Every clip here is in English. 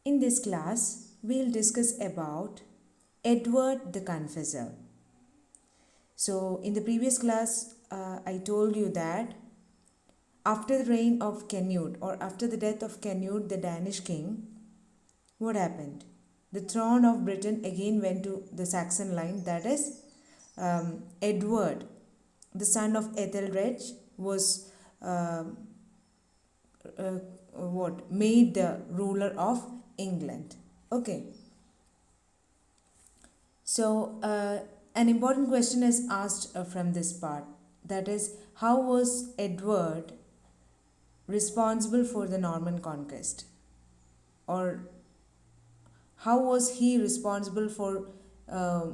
In this class, we'll discuss about Edward the Confessor. So, in the previous class, I told you that after the reign of Canute, or after the death of Canute, the Danish king, what happened? The throne of Britain again went to the Saxon line, that is, Edward, the son of Ethelred, was made the ruler of England. Okay. So, an important question is asked from this part, that is, how was Edward responsible for the Norman conquest? Or how was he responsible for uh,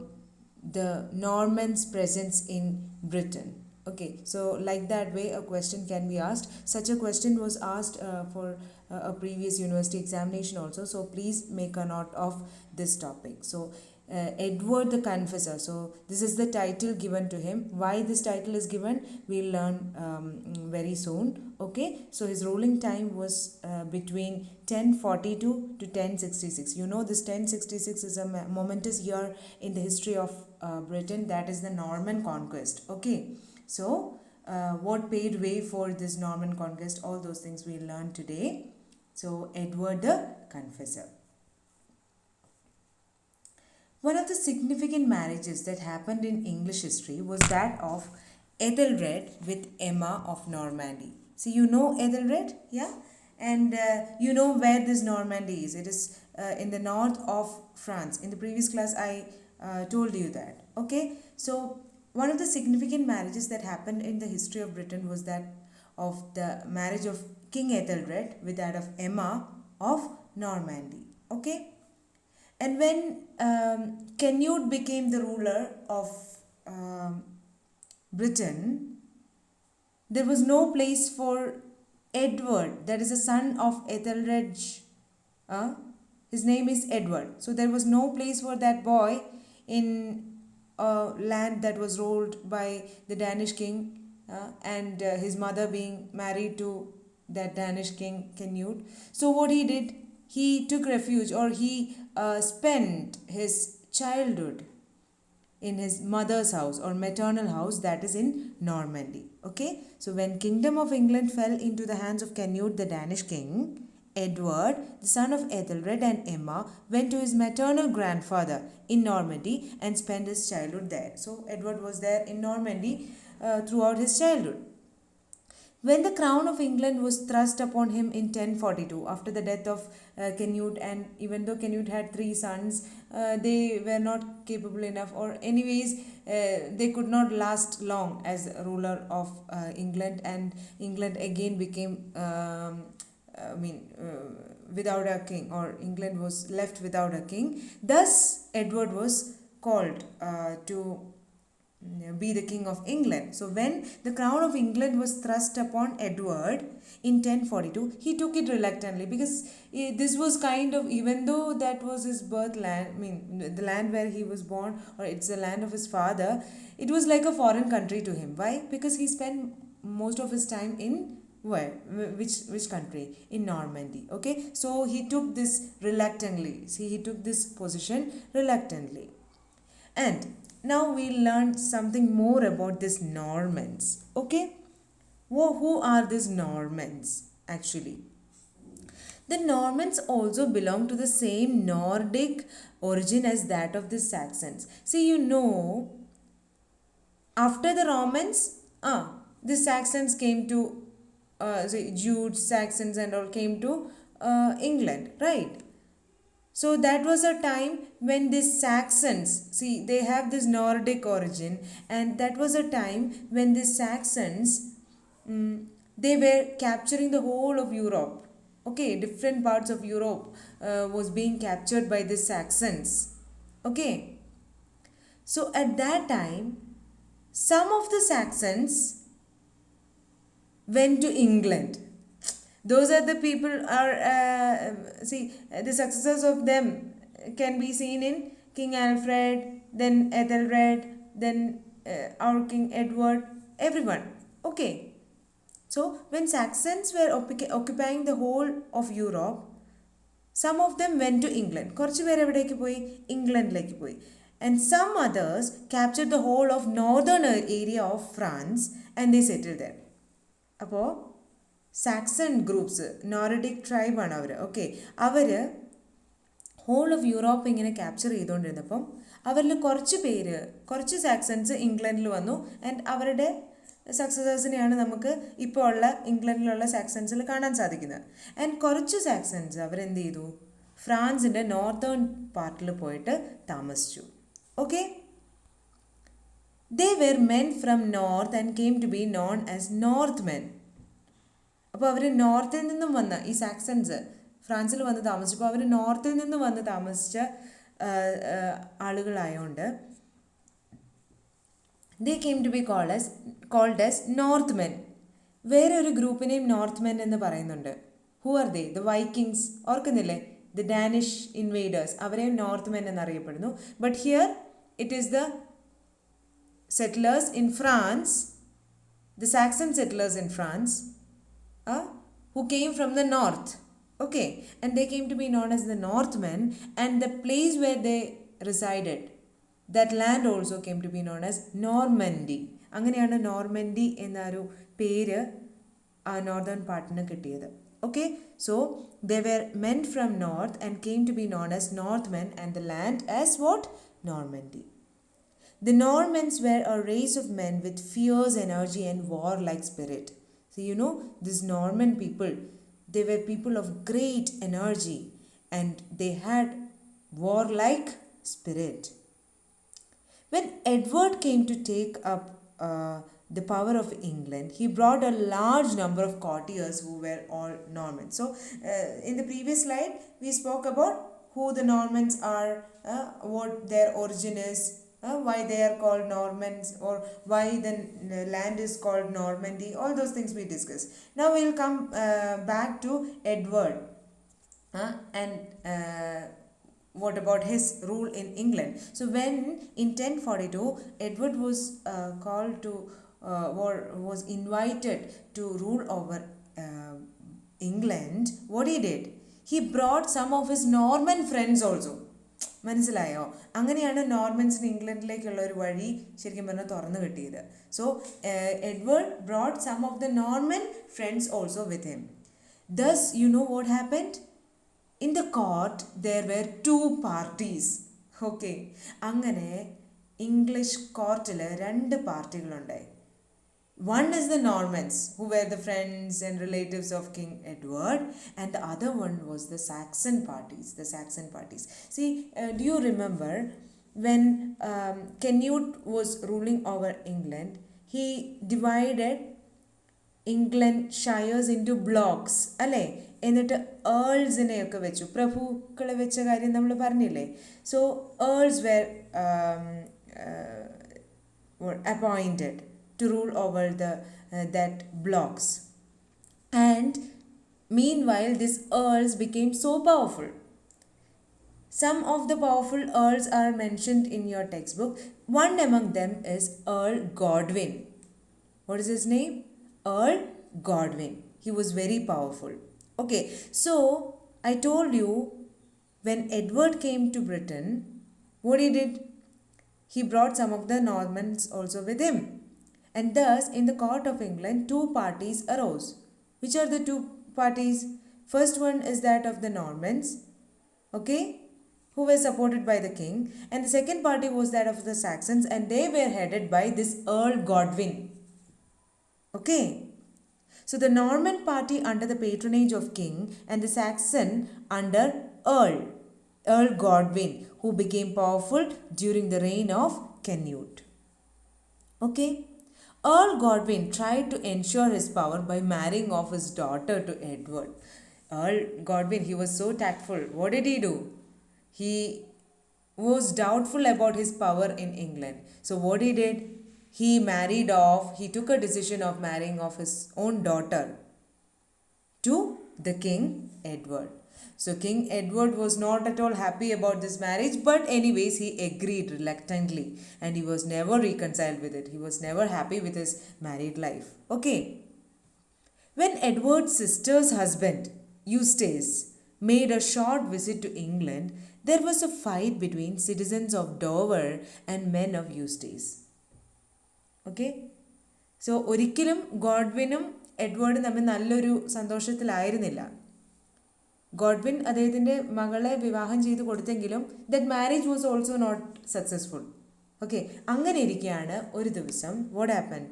the Normans' presence in Britain? Okay, so like that way, a question can be asked. Such a question was asked for a previous university examination also. So please make a note of this topic. So Edward the Confessor. So this is the title given to him. Why this title is given, we'll learn very soon. Okay, so his ruling time was between 1042 to 1066. You know, this 1066 is a momentous year in the history of Britain. That is the Norman conquest. Okay, so what paved way for this Norman conquest? All those things we'll learn today. So Edward the Confessor. One of the significant marriages that happened in English history was that of Ethelred with Emma of Normandy. So you know Ethelred, yeah? And you know where this Normandy is. It is in the north of France. In the previous class, I told you that. Okay? So one of the significant marriages that happened in the history of Britain was that of the marriage of King Ethelred with that of Emma of Normandy. Okay? And when Canute became the ruler of um, Britain, there was no place for Edward, that is a son of Ethelred. Uh, his name is Edward. So there was no place for that boy in a land that was ruled by the Danish king, and his mother being married to that Danish king Canute. So what he did, he took refuge, or he spent his childhood in his mother's house or maternal house, that is in Normandy. Okay, so when Kingdom of England fell into the hands of Canute the Danish king, Edward, the son of Ethelred and Emma, went to his maternal grandfather in Normandy and spent his childhood there. So Edward was there in Normandy throughout his childhood. When the crown of England was thrust upon him in 1042, after the death of Canute, and even though Canute had three sons, they were not capable enough, or anyways, they could not last long as ruler of England, and England again became, without a king, or England was left without a king. Thus, Edward was called to be the king of England. So when the crown of England was thrust upon Edward in 1042, he took it reluctantly, because this was kind of, even though that was his birth land, the land where he was born, or it's the land of his father, it was like a foreign country to him. Why? Because he spent most of his time in where? Which country? In Normandy. Okay, so he took this reluctantly. See, he took this position reluctantly. And now we learn something more about these Normans. Okay? Who are these Normans actually? The Normans also belong to the same Nordic origin as that of the Saxons. See, you know, after the Romans, the Saxons came to, Jews, Saxons, and all came to England, right? So that was a time when these Saxons, see, they have this Nordic origin, and that was a time when these Saxons, they were capturing the whole of Europe. Okay, different parts of Europe was being captured by the Saxons. Okay, so at that time, some of the Saxons went to England. Those are the people are the successors of them can be seen in King Alfred, then Ethelred, then our King Edward, everyone. Okay, so when Saxons were occupying the whole of Europe, Some of them went to England. കുറച്ച് പേര് എവിടേക്ക് പോയി? ഇംഗ്ലണ്ടിലേക്ക് പോയി. And some others captured the whole of northern area of France and they settled there. അപ്പോൾ Saxon groups, Nordic ട്രൈബാണ് അവർ. Okay, അവർ whole of Europe ഇങ്ങനെ ക്യാപ്ചർ ചെയ്തുകൊണ്ടിരുന്നപ്പം അവരിൽ കുറച്ച് സാക്സൺസ് ഇംഗ്ലണ്ടിൽ വന്നു. ആൻഡ് അവരുടെ സക്സസേഴ്സിനെയാണ് നമുക്ക് ഇപ്പോൾ ഉള്ള ഇംഗ്ലണ്ടിലുള്ള സാക്സൺസിൽ കാണാൻ സാധിക്കുന്നത്. ആൻഡ് കുറച്ച് സാക്സൺസ് അവരെന്ത് ചെയ്തു? ഫ്രാൻസിൻ്റെ നോർത്തേൺ പാർട്ടിൽ പോയിട്ട് താമസിച്ചു. Okay, they were men from north and came to be known as north men. അപ്പോൾ അവർ നോർത്തിൽ നിന്നും വന്ന ഈ സാക്സൺസ് ഫ്രാൻസിൽ വന്ന് താമസിച്ചപ്പോൾ അവർ നോർത്തിൽ നിന്നും വന്ന് താമസിച്ച ആളുകളായതുകൊണ്ട് they came to be called as Northmen. വേറെ ഒരു ഗ്രൂപ്പിനെയും നോർത്ത്മെൻ എന്ന് പറയുന്നുണ്ട്. Who are they? The Vikings, ഓർക്കുന്നില്ലേ? ദ ഡാനിഷ് ഇൻവേഡേഴ്സ്, അവരെയും നോർത്ത്മെൻ എന്നറിയപ്പെടുന്നു. But here it is the settlers in France, the Saxon settlers in France, who came from the north. Okay, and they came to be known as the Northmen, and the place where they resided, that land also came to be known as Normandy. അങ്ങനെയാണ് നോർമൻഡി എന്നൊരു പേര് ആ northern പാർട്ടിന് കിട്ടിയത്. Okay, so they were men from north and came to be known as Northmen and the land as what? Normandy. The Normans were a race of men with fierce energy and warlike spirit. So you know, these Norman people, they were people of great energy and they had warlike spirit. When Edward came to take up the power of England, he brought a large number of courtiers who were all Normans. So in the previous slide, we spoke about who the Normans are, what their origin is, why they are called Normans, or why the land is called Normandy. All those things we discussed. Now we will come back to Edward and what about his rule in England. So when in 1042 Edward was called to was invited to rule over England, what he did? He brought some of his Norman friends also. മനസ്സിലായോ? അങ്ങനെയാണ് നോർമൻസിന് ഇംഗ്ലണ്ടിലേക്കുള്ള ഒരു വഴി ശരിക്കും പറഞ്ഞാൽ തുറന്നു കിട്ടിയത്. So Edward brought some of the Norman friends also with him. Thus you know what happened? In the court there were 2 parties. Okay, അങ്ങനെ English കോർട്ടിൽ 2 പാർട്ടികളുണ്ടായി. One is the Normans, who were the friends and relatives of King Edward, and the other one was the Saxon parties. See, do you remember when Canute was ruling over England, he divided England shires into blocks, അല്ലേ? എന്നിട്ട് ഏൾസിനെയൊക്കെ വെച്ചു, പ്രഭുക്കളെ വെച്ച കാര്യം നമ്മൾ പറഞ്ഞില്ലേ? So earls were appointed to rule over that blocks, and meanwhile these earls became so powerful. Some of the powerful earls are mentioned in your textbook. One among them is Earl Godwin. What is his name? Earl Godwin. He was very powerful. Okay, so I told you when Edward came to Britain, what he did? He brought some of the Normans also with him. And thus, in the court of England, 2 parties arose. Which are the 2 parties? First one is that of the Normans, okay, who were supported by the king. And the second party was that of the Saxons, and they were headed by this Earl Godwin. Okay. So the Norman party under the patronage of king, and the Saxon under Earl Godwin, who became powerful during the reign of Canute. Okay. Earl Godwin tried to ensure his power by marrying off his daughter to Edward. Earl Godwin, he was so tactful. What did he do? He was doubtful about his power in England. So what he did? He took a decision of marrying off his own daughter to the King Edward. So King Edward was not at all happy about this marriage, but anyways he agreed reluctantly, and he was never reconciled with it. He was never happy with his married life. Okay. When Edward's sister's husband, Eustace, made a short visit to England, there was a fight between citizens of Dover and men of Eustace. Okay? So ഒരിക്കലും ഗോഡ്വിനും എഡ്വേർഡും തമ്മിൽ നല്ലൊരു സന്തോഷത്തിലായിരുന്നില്ല. Godwin അദ്ദേഹത്തിൻ്റെ മകളെ വിവാഹം ചെയ്ത് കൊടുത്തെങ്കിലും that marriage was also not successful. Okay, അങ്ങനെ ഇരിക്കുകയാണ് ഒരു ദിവസം വാട്ട് ഹാപ്പൻഡ്,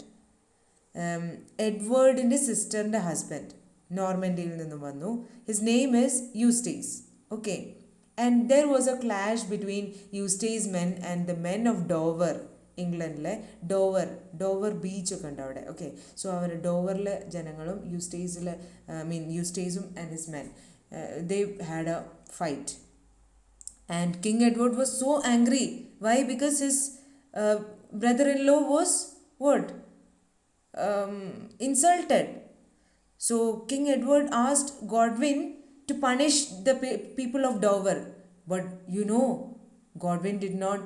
എഡ്വേർഡിൻ്റെ സിസ്റ്ററിൻ്റെ ഹസ്ബൻഡ് നോർമൻഡിയിൽ നിന്നും വന്നു. His name is Eustace. Okay, and there was a clash between Eustace men and the men of Dover. ഇംഗ്ലണ്ടിലെ ഡോവർ ബീച്ചൊക്കെ ഉണ്ട് അവിടെ. ഓക്കെ, സോ അവർ ഡോവറിലെ ജനങ്ങളും യൂസ്റ്റേസും and his men they had a fight, and King Edward was so angry. Why? Because his brother-in-law was what, insulted. So King Edward asked Godwin to punish the people of Dover, but Godwin did not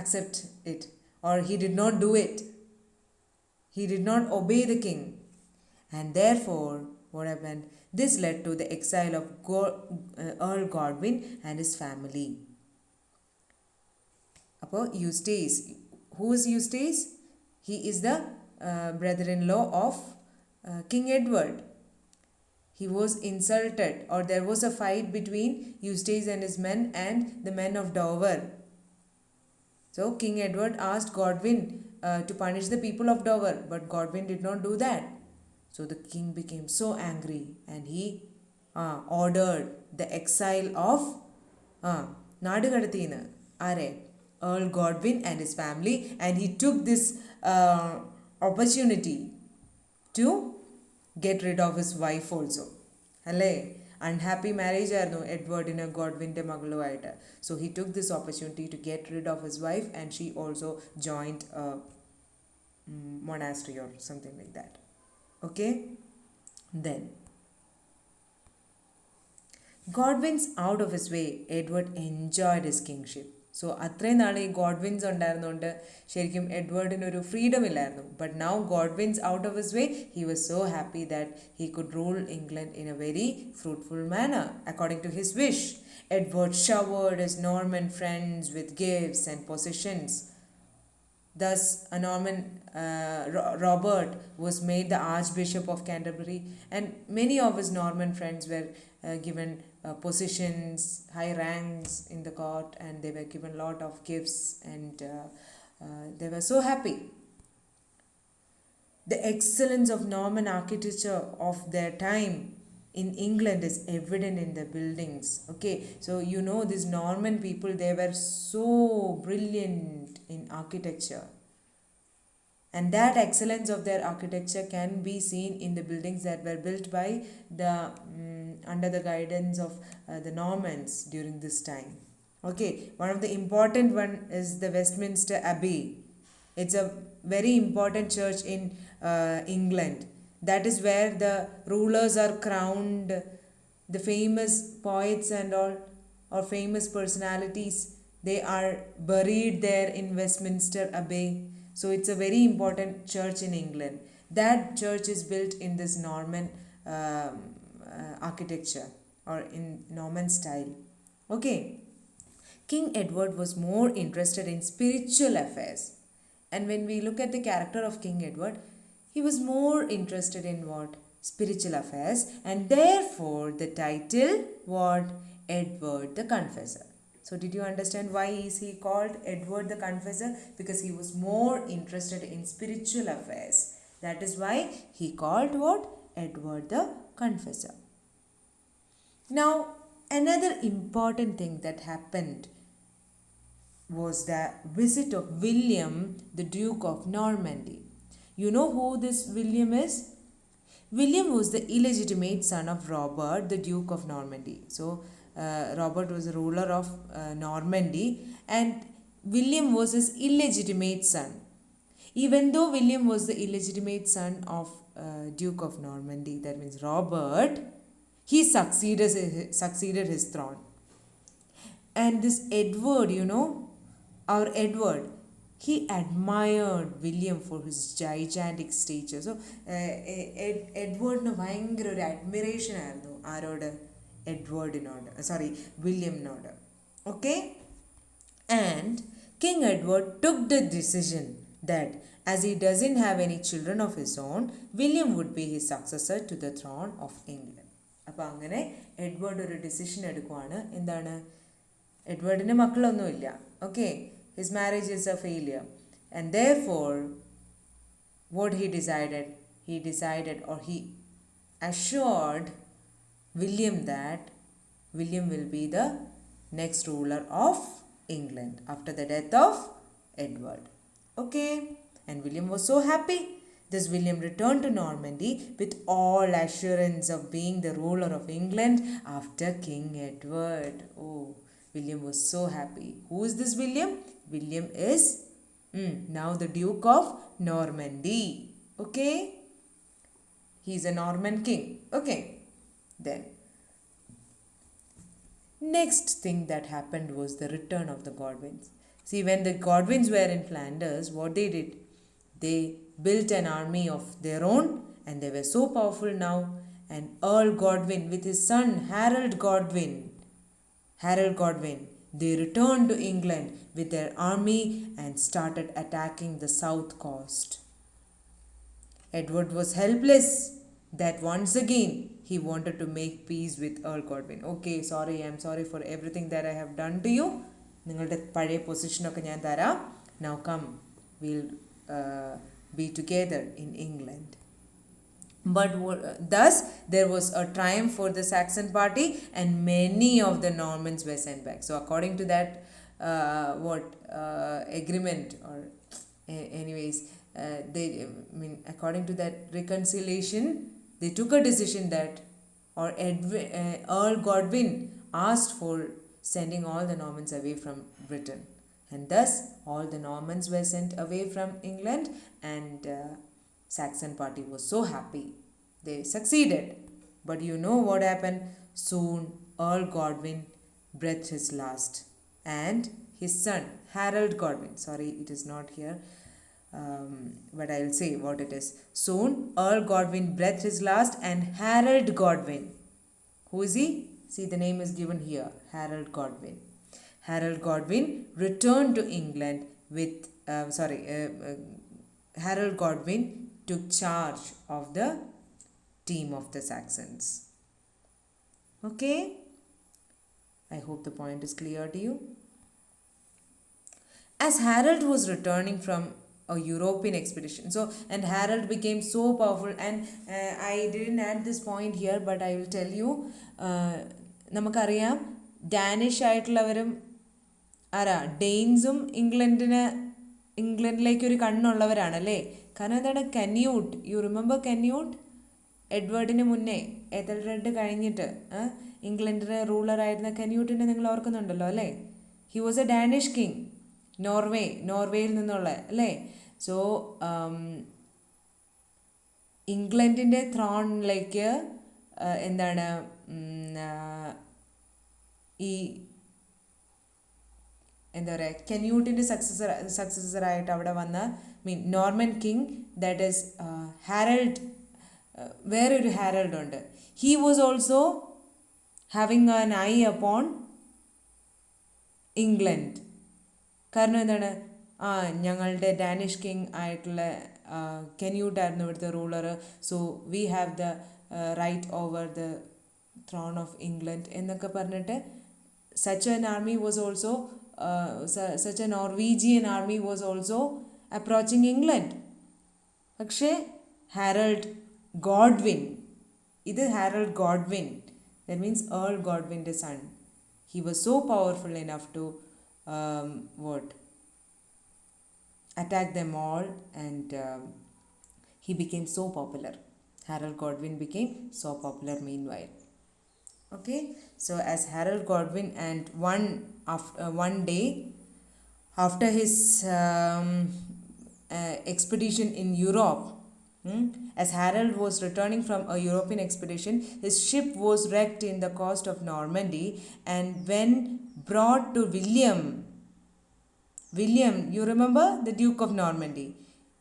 accept it, or he did not do it. He did not obey the king. And therefore, what happened? This led to the exile of Earl Godwin and his family. Appo Eustace, who is Eustace? He is the brother-in-law of King Edward. He was insulted, or there was a fight between Eustace and his men and the men of Dover. So King Edward asked Godwin to punish the people of Dover, but Godwin did not do that. So the king became so angry, and he ordered the exile of Nadu Kadathina Earl Godwin and his family, and he took this opportunity to get rid of his wife also. Alle unhappy marriage ആയിരുന്നു എഡ്വേർഡിന് ഗോഡ്വിൻ്റെ മകളുമായിട്ട്. So he took this opportunity to get rid of his wife, and she also joined a monastery or something like that. Okay, then Godwin's out of his way, Edward enjoyed his kingship. So അത്രയും നാൾ ഈ Godwins ഉണ്ടായിരുന്നുകൊണ്ട് ശരിക്കും എഡ്വേർഡിനൊരു freedom ഇല്ലായിരുന്നു. But now Godwins out of his way, he was so happy that he could rule England in a very fruitful manner according to his wish. Edward showered his Norman friends with gifts and positions. Thus, a Norman Robert was made the Archbishop of Canterbury, and many of his Norman friends were given positions, high ranks in the court, and they were given a lot of gifts, and they were so happy. The excellence of Norman architecture of their time in England is evident in the buildings. Okay, so these Norman people, they were so brilliant in architecture, and that excellence of their architecture can be seen in the buildings that were built by the under the guidance of the Normans during this time. Okay, one of the important one is the Westminster Abbey. It's a very important church in England. That is where the rulers are crowned, the famous poets and all, or famous personalities, they are buried there in Westminster Abbey. So it's a very important church in England. That church is built in this Norman architecture, or in Norman style. Okay, King Edward was more interested in spiritual affairs. And when we look at the character of King Edward, he was more interested in what? Spiritual affairs, and therefore the title what? Edward the Confessor. So did you understand why is he called Edward the Confessor? Because he was more interested in spiritual affairs. That is why he called what? Edward the Confessor. Now, another important thing that happened was the visit of William, the Duke of Normandy. You know who this William is? William was the illegitimate son of Robert, the Duke of Normandy. So, Robert was a ruler of Normandy, and William was his illegitimate son. Even though William was the illegitimate son of Duke of Normandy, that means Robert, he succeeded his throne. And this Edward, our Edward, he admired William for his gigantic stature. So, എഡ്വേർഡിന് ഭയങ്കര ഒരു admiration ആയിരുന്നു ആരോട്? എഡ്വേർഡിനോട്, sorry, വില്യമിനോട്. Okay, and King Edward took the decision that as he doesn't have any children of his own, William would be his successor to the throne of England. അപ്പോൾ അങ്ങനെ Edward ഒരു ഡിസിഷൻ എടുക്കുവാണ്. എന്താണ്? എഡ്വേർഡിന് മക്കളൊന്നുമില്ല. Okay, his marriage is a failure. And therefore what he decided or he assured William that William will be the next ruler of England after the death of Edward. Okay, and William was so happy. This William returned to Normandy with all assurance of being the ruler of England after King Edward. Oh, William was so happy. Who is this William? William is now the Duke of Normandy. Okay, he is a Norman king. Okay, then next thing that happened was the return of the Godwins. See, when the Godwins were in Flanders, what they did? They built an army of their own, and they were so powerful now. And Earl Godwin with his son Harold Godwin, they returned to England with their army and started attacking the south coast. Edward was helpless that once again he wanted to make peace with Earl Godwin. Okay, sorry, I'm sorry for everything that I have done to you. നിങ്ങളുടെ പഴയ പൊസിഷനൊക്കെ ഞാൻ തരാം. Now come, we'll be together in England. But thus there was a triumph for the Saxon party, and many of the Normans were sent back. So according to that agreement, or anyways, according to that reconciliation, they took a decision that, or Earl Godwin asked for sending all the Normans away from Britain, and thus all the Normans were sent away from England, and Saxon party was so happy. They succeeded. But you know what happened? Soon Earl Godwin breathed his last, and his son Harold Godwin, sorry, it is not here, but I will say what it is. Soon Earl Godwin breathed his last, and Harold Godwin, who is he? See, the name is given here, Harold Godwin. Harold Godwin returned to England with Harold Godwin took charge of the team of the Saxons. Okay, I hope the point is clear to you. As Harold was returning from a European expedition, and Harold became so powerful, and I didn't add this point here, but I will tell you. നമുക്കറിയാം, Danish ആയിട്ടുള്ളവരും ഡെയിൻസും ഇംഗ്ലണ്ടിലേക്കൊരു കണ്ണുള്ളവരാണല്ലേ. കാരണം എന്താണ്? കന്യൂട്ട്, you remember കന്യൂട്ട്? എഡ്വേർഡിന് മുന്നേ, എതൽറെഡ് കഴിഞ്ഞിട്ട് ഇംഗ്ലണ്ടിലെ റൂളറായിരുന്ന കന്യൂട്ടിനെ നിങ്ങൾ ഓർക്കുന്നുണ്ടല്ലോ അല്ലേ? He was a Danish king, നോർവേയിൽ നിന്നുള്ള അല്ലേ. സോ ഇംഗ്ലണ്ടിൻ്റെ ത്രോണിലേക്ക് എന്താണ് ഈ എന്താ പറയുക, കന്യൂട്ടിൻ്റെ സക്സസറായിട്ട് അവിടെ വന്ന Norman king, that is Harold. വേറൊരു ഹാരൾഡ് ഉണ്ട്. He was also having an eye upon England. കാരണം എന്താണ്? ഞങ്ങളുടെ ഡാനിഷ് കിങ് ആയിട്ടുള്ള കെന്യൂട്ടായിരുന്നു ഇവിടുത്തെ ruler. So we have the right over the throne of England എന്നൊക്കെ പറഞ്ഞിട്ട് such an army was also such a Norwegian army was also approaching England. പക്ഷേ ഹാരൾഡ് Godwin, ഇത് ഹാരൾഡ് Godwin, that means Earl Godwin's son, he was so powerful enough to attack them all, and he became so popular. Harold Godwin became so popular meanwhile. Okay, so as Harold Godwin, and one day after his expedition in Europe, as Harold was returning from a European expedition, his ship was wrecked in the coast of Normandy, and when brought to William, you remember the Duke of Normandy?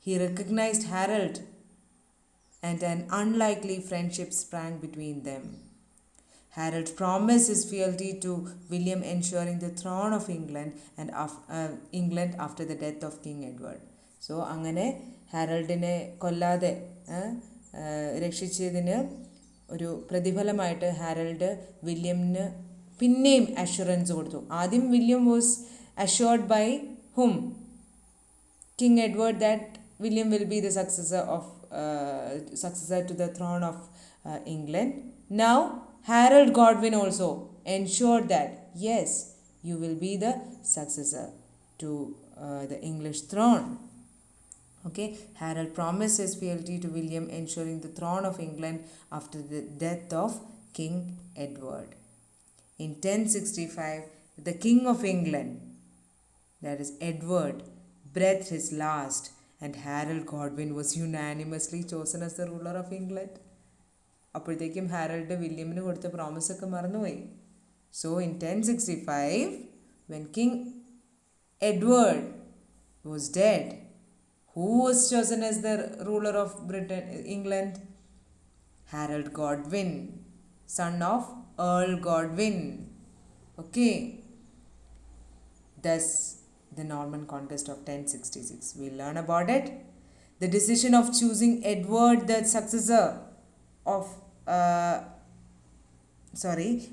He recognized Harold, and an unlikely friendship sprang between them. Harold promised his fealty to William, ensuring the throne of England and England after the death of King Edward. So, അങ്ങനെ ഹാരൾഡിനെ കൊല്ലാതെ രക്ഷിച്ചതിന് ഒരു പ്രതിഫലമായിട്ട് ഹാരൾഡ് വില്യമിന് പിന്നെയും assurance കൊടുത്തു. ആദ്യം William was assured by whom? King Edward, that William will be the successor to the throne of England. Now Harold Godwin also ensured that yes, you will be the successor to the English throne. Okay, Harold promised his fealty to William, ensuring the throne of England after the death of King Edward. In 1065, the King of England, that is Edward, breathed his last, and Harold Godwin was unanimously chosen as the ruler of England. അപ്പോഴത്തേക്കും ഹാരൾഡ് വില്യമിന് കൊടുത്ത പ്രോമിസൊക്കെ മറന്നുപോയി. So in 1065, when King Edward was dead, who was chosen as the ruler of England? Harold Godwin, son of Earl Godwin. Okay. Thus, the Norman conquest of 1066. We learn about it. The decision of choosing Edward the successor of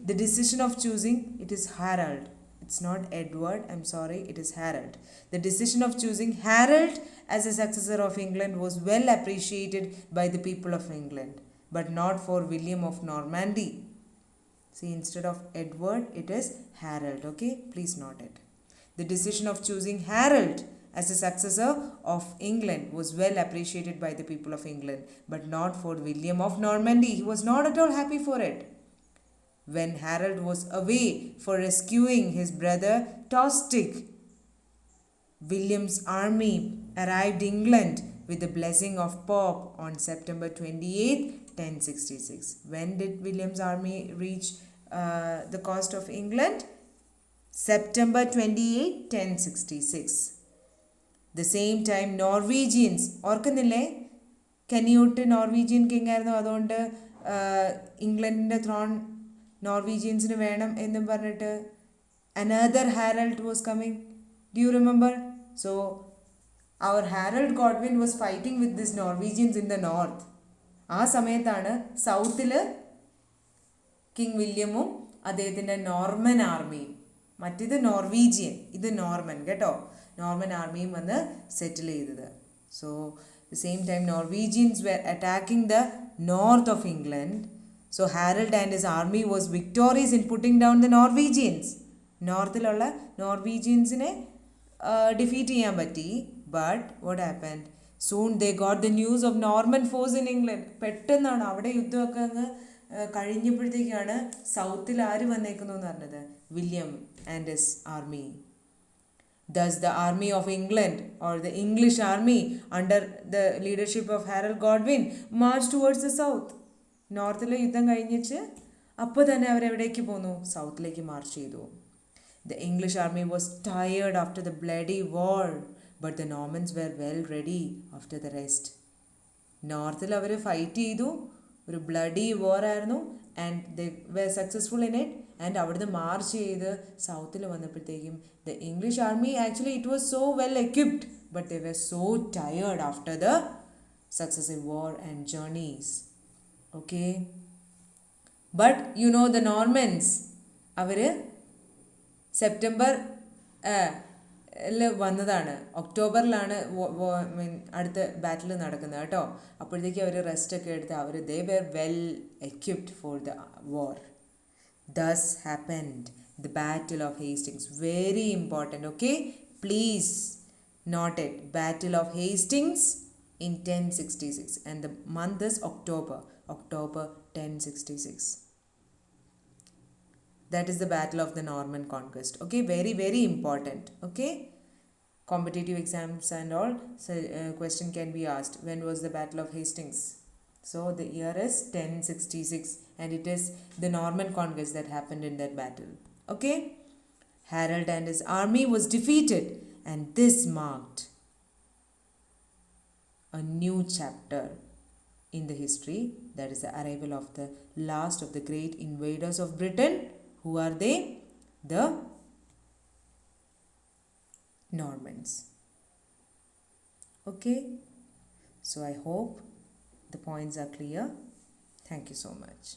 the decision of choosing, it is Harold. It's not Edward, I'm sorry, it is Harold. The decision of choosing Harold as a successor of England was well appreciated by the people of England, but not for William of Normandy. See, instead of Edward, it is Harold. Okay, please note it. The decision of choosing Harold as a successor of England was well appreciated by the people of England, but not for William of Normandy. He was not at all happy for it. When Harold was away for rescuing his brother Tostig, William's army arrived England with the blessing of Pope on September 28, 1066. When did William's army reach the coast of England? September 28, 1066. The same time Norwegians, ഓർക്കുന്നില്ലേ? കെനിയൂട്ട് Norwegian king ആയിരുന്നു, അതുകൊണ്ട് ഇംഗ്ലണ്ടിൻ്റെ thrown നോർവീജിയൻസിന് വേണം എന്നും പറഞ്ഞിട്ട് another Harold was coming. Do you remember? So our Harold Godwin was fighting with these Norwegians in the north. ആ സമയത്താണ് സൗത്തിൽ king വില്യമും അദ്ദേഹത്തിൻ്റെ Norman ആർമിയും, മറ്റേത് നോർവീജിയൻ, ഇത് നോർമൻ കേട്ടോ, നോർമൻ ആർമിയും വന്ന് സെറ്റിൽ ചെയ്തത്. So the same time Norwegians were attacking the north of England. So Harold and his army was victorious in putting down the Norwegians. നോർത്തിലുള്ള നോർവീജിയൻസിനെ ഡിഫീറ്റ് ചെയ്യാൻ പറ്റി. But what happened? Soon they got the news of Norman force in England. പെട്ടെന്നാണ് അവിടെ യുദ്ധമൊക്കെ അങ്ങ് കഴിഞ്ഞപ്പോഴത്തേക്കാണ് സൗത്തിൽ ആര് വന്നേക്കുന്നു എന്ന് പറഞ്ഞത്? William and his army. Thus the army of England, or the English army under the leadership of Harold Godwin, marched towards the south. നോർത്തിലെ യുദ്ധം കഴിഞ്ഞിട്ട് അപ്പോൾ തന്നെ അവരെവിടേക്ക് പോന്നു? സൗത്തിലേക്ക് മാർച്ച് ചെയ്തു. The English army was tired after the bloody war, but the Normans were well ready after the rest. നോർത്തിൽ അവർ fight ചെയ്തു, ഒരു ബ്ലഡി വാർ ആയിരുന്നു, and they were successful in it. And അവിടുന്ന് മാർച്ച് ചെയ്ത് സൗത്തിൽ വന്നപ്പോഴത്തേക്കും the English army, actually it was so well equipped, but they were so tired after the successive war and journeys. Okay, but you know the Normans, അവര് September വന്നതാണ്, ഒക്ടോബറിലാണ് അടുത്ത ബാറ്റിൽ നടക്കുന്നത് കേട്ടോ. അപ്പോഴത്തേക്കും അവർ റെസ്റ്റൊക്കെ എടുത്ത് അവർ they were well equipped for the war. Thus happened the Battle of Hastings. Very important, okay? Please note it. Battle of Hastings in 1066. And the month is October. October 1066. That is the Battle of the Norman Conquest. Okay? Very, very important. Okay? Competitive exams and all. So, question can be asked. When was the Battle of Hastings? So the year is 1066, and it is the Norman conquest that happened in that battle. Okay? Harold and his army was defeated, and this marked a new chapter in the history, that is the arrival of the last of the great invaders of Britain. Who are they? The Normans. Okay, so I hope the points are clear. Thank you so much.